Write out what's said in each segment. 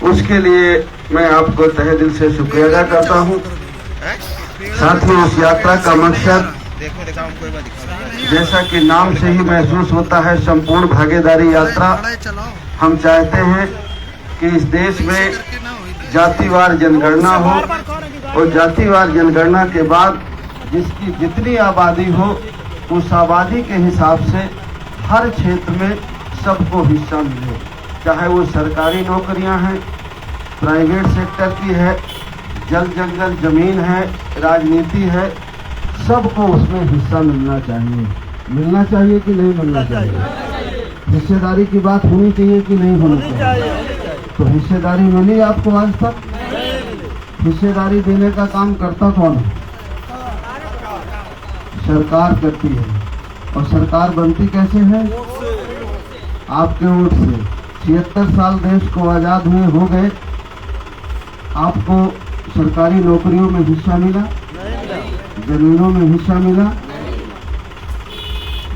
उसके लिए मैं आपको तहे दिल से शुक्रिया अदा करता हूँ। साथियों, उस यात्रा का मकसद जैसा कि नाम से ही महसूस होता है, संपूर्ण भागीदारी यात्रा। हम चाहते हैं कि इस देश में जातिवार जनगणना हो और जातिवार जनगणना के बाद जिसकी जितनी आबादी हो उस आबादी के हिसाब से हर क्षेत्र में सबको हिस्सा मिले, चाहे वो सरकारी नौकरियां हैं, प्राइवेट सेक्टर की है, जल जंगल जमीन है, राजनीति है, सबको उसमें हिस्सा मिलना चाहिए। मिलना चाहिए कि नहीं मिलना चाहिए? हिस्सेदारी की बात होनी चाहिए कि नहीं होनी चाहिए? तो हिस्सेदारी मिली आपको आज तक? हिस्सेदारी देने का काम करता कौन है? सरकार करती है। और सरकार बनती कैसे है? आपके वोट से। 76 साल देश को आजाद हुए हो गए, आपको सरकारी नौकरियों में हिस्सा मिला, जमीनों में हिस्सा मिला,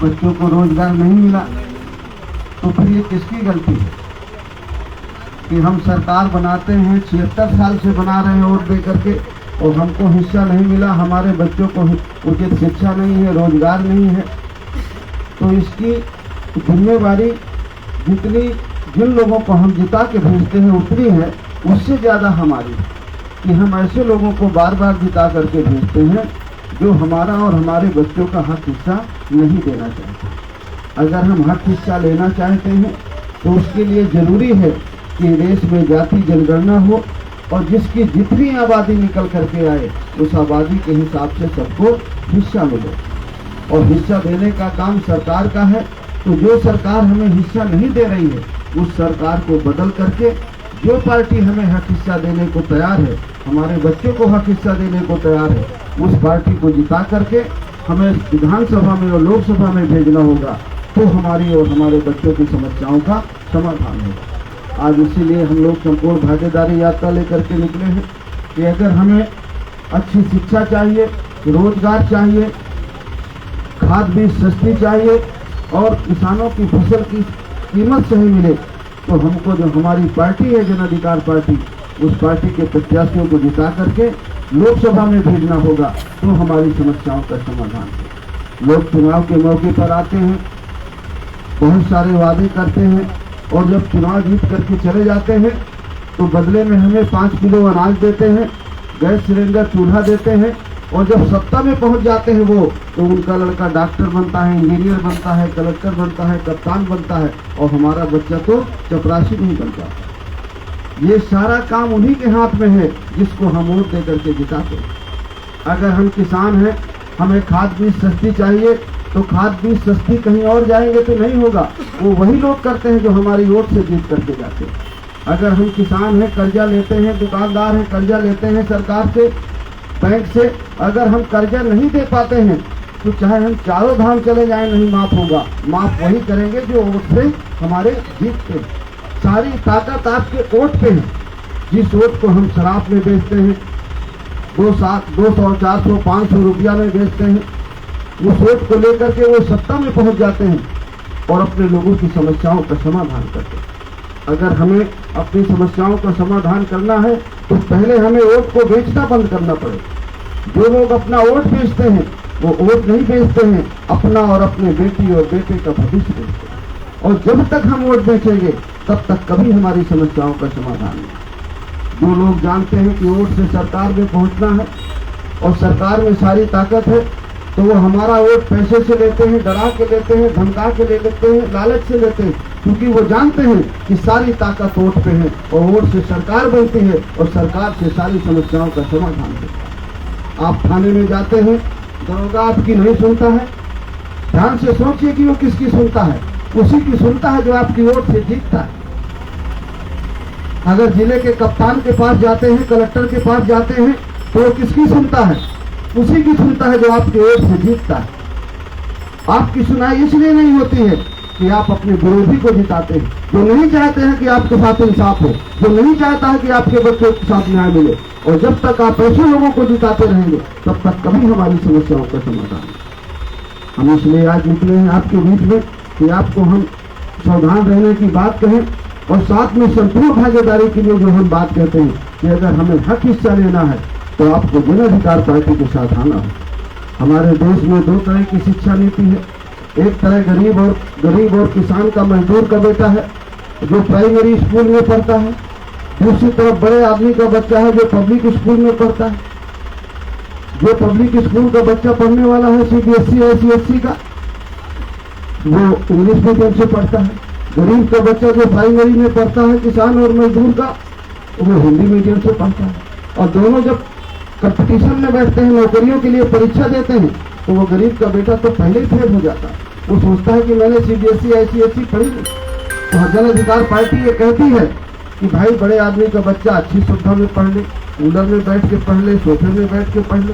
बच्चों को रोजगार नहीं मिला, तो फिर ये किसकी गलती है कि हम सरकार बनाते हैं, 76 साल से बना रहे हैं वोट दे करके, और हमको हिस्सा नहीं मिला, हमारे बच्चों को उचित शिक्षा नहीं है, रोजगार नहीं है। तो इसकी जिम्मेवारी जिन लोगों को हम जिता के भेजते हैं उतनी है, उससे ज़्यादा हमारी कि हम ऐसे लोगों को बार बार जिता करके भेजते हैं जो हमारा और हमारे बच्चों का हक हिस्सा नहीं देना चाहते। अगर हम हक हिस्सा लेना चाहते हैं तो उसके लिए ज़रूरी है कि देश में जाति जनगणना हो और जिसकी जितनी आबादी निकल करके आए उस आबादी के हिसाब से सबको हिस्सा मिले। और हिस्सा देने का काम सरकार का है। तो जो सरकार हमें हिस्सा नहीं दे रही है उस सरकार को बदल करके जो पार्टी हमें हक हिस्सा देने को तैयार है, हमारे बच्चों को हक हिस्सा देने को तैयार है, उस पार्टी को जिता करके हमें विधानसभा में और लोकसभा में भेजना होगा, तो हमारी और हमारे बच्चों की समस्याओं का समाधान होगा। आज इसीलिए हम लोग संपूर्ण भागीदारी यात्रा लेकर के निकले हैं कि अगर हमें अच्छी शिक्षा चाहिए, रोजगार चाहिए, खाद बीज सस्ती चाहिए और किसानों की फसल की कीमत सही मिले, तो हमको जो हमारी पार्टी है जन अधिकार पार्टी, उस पार्टी के प्रत्याशियों को जिता करके लोकसभा में भेजना होगा, तो हमारी समस्याओं का समाधान है। लोग चुनाव के मौके पर आते हैं, बहुत सारे वादे करते हैं और जब चुनाव जीत करके चले जाते हैं तो बदले में हमें 5 किलो अनाज देते हैं, गैस सिलेंडर चूल्हा देते हैं, और जब सत्ता में पहुंच जाते हैं वो, तो उनका लड़का डॉक्टर बनता है, इंजीनियर बनता है, कलेक्टर बनता है, कप्तान बनता है, और हमारा बच्चा तो चपरासी नहीं बनता। ये सारा काम उन्हीं के हाथ में है जिसको हम वोट दे करके जिताते हैं। अगर हम किसान हैं, हमें खाद बीज सस्ती चाहिए, तो खाद बीज सस्ती कहीं और जाएंगे तो नहीं होगा, वो वही लोग करते हैं जो हमारी वोट से जीत करके जाते हैं। अगर हम किसान हैं, कर्जा लेते हैं, दुकानदार हैं, कर्जा लेते हैं सरकार से, बैंक से, अगर हम कर्जा नहीं दे पाते हैं तो चाहे हम चारों धाम चले जाएं नहीं माफ होगा। माफ वही करेंगे जो वोट से हमारे जीतते हैं। सारी ताकत आपके वोट पे है। जिस वोट को हम शराब में बेचते हैं, 200, 400, 500 रुपया में बेचते हैं, उस वोट को लेकर के वो सत्ता में पहुंच जाते हैं और अपने लोगों की समस्याओं का समाधान करते हैं। अगर हमें अपनी समस्याओं का समाधान करना है तो पहले हमें वोट को बेचना बंद करना पड़ेगा। जो लोग अपना वोट बेचते हैं वो वोट नहीं बेचते हैं, अपना और अपने बेटी और बेटे का भविष्य बेचते हैं। और जब तक हम वोट बेचेंगे तब तक कभी हमारी समस्याओं का समाधान नहीं। जो लोग जानते हैं कि वोट से सरकार में पहुंचना है और सरकार में सारी ताकत है, तो वो हमारा वोट पैसे से लेते हैं, डरा के लेते हैं, धमका के ले लेते हैं, लालच से लेते हैं, क्योंकि वो जानते हैं कि सारी ताकत वोट पे है और वोट से सरकार बनती है और सरकार से सारी समस्याओं का समाधान होता है। आप थाने में जाते हैं, दरोगा आपकी नहीं सुनता है, ध्यान से सोचिए कि वो किसकी सुनता है, उसी की सुनता है जो आपकी वोट से जीतता है। अगर जिले के कप्तान के पास जाते हैं, कलेक्टर के पास जाते हैं, तो वो किसकी सुनता है? उसी की सुनता है जो आपके वोट से जीतता है। आपकी सुनाई इसलिए नहीं होती है कि आप अपने विरोधी को जिताते हैं, जो नहीं चाहते हैं कि आपके साथ इंसाफ हो, जो नहीं चाहता है कि आपके बच्चों के साथ न्याय मिले। और जब तक आप ऐसे लोगों को जिताते रहेंगे तब तक कभी हमारी समस्याओं का समाधान नहीं। हम इसलिए आज निकले हैं आपके बीच में कि आपको हम सावधान रहने की बात कहें और साथ में संपूर्ण भागीदारी के लिए जो हम बात कहते हैं कि अगर हमें हक हिस्सा लेना है तो आपको जन अधिकार पार्टी के साथ आना है। हमारे देश में दो तरह की शिक्षा नीति है। एक तरह गरीब और किसान का, मजदूर का बेटा है जो प्राइमरी स्कूल में पढ़ता है, दूसरी तरफ बड़े आदमी का बच्चा है जो पब्लिक स्कूल में पढ़ता है। जो पब्लिक स्कूल का बच्चा पढ़ने वाला है CBSE ICSE का, वो इंग्लिश मीडियम से पढ़ता है। गरीब का बच्चा जो प्राइमरी में पढ़ता है, किसान और मजदूर का, वो हिंदी मीडियम से पढ़ता है। और दोनों जब कंपटीशन में बैठते हैं, नौकरियों के लिए परीक्षा देते हैं, तो वो गरीब का बेटा तो पहले ही फेल हो जाता है। वो सोचता है कि मैंने CBSE ICSE पढ़ी। तो जन अधिकार पार्टी ये कहती है कि भाई बड़े आदमी का बच्चा अच्छी सुविधा में पढ़ ले, कूलर में बैठ के पढ़ ले, सोफे में बैठ के पढ़ ले।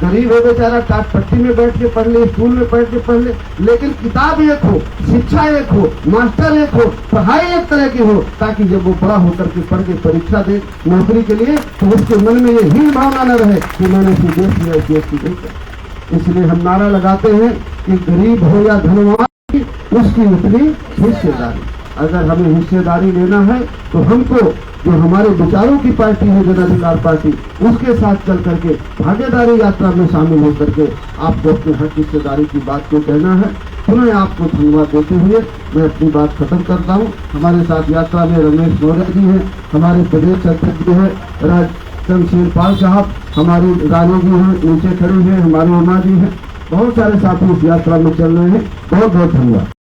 गरीब है बेचारा, टाट पट्टी में बैठ के पढ़ ले, स्कूल में बैठ के पढ़ ले, लेकिन किताब एक हो, शिक्षा एक हो, मास्टर एक हो, पढ़ाई एक तरह की हो, ताकि जब वो बड़ा होकर के पढ़ के परीक्षा दे नौकरी के लिए तो उसके मन में ये हीन भावना न रहे कि मैंने CBSE ICSE देखा। इसलिए हम नारा लगाते हैं कि गरीब हो या धनवान, उसकी उतनी हिस्सेदारी। अगर हमें हिस्सेदारी लेना है तो हमको जो हमारे विचारों की पार्टी है जन अधिकार पार्टी, उसके साथ चल करके भागीदारी यात्रा में शामिल होकर के आपको अपने हक हिस्सेदारी की बात को कहना है। पुनः आपको धन्यवाद देते हुए मैं अपनी बात खत्म करता हूँ। हमारे साथ यात्रा में रमेश मौर्य जी हैं, हमारे प्रदेश अध्यक्ष जो है राजचंद्र पाल साहब, हमारी रानी जी हैं नीचे खड़ी हैं, हमारी उमा जी हैं, बहुत सारे साथी इस यात्रा में चल रहे हैं। बहुत बहुत धन्यवाद।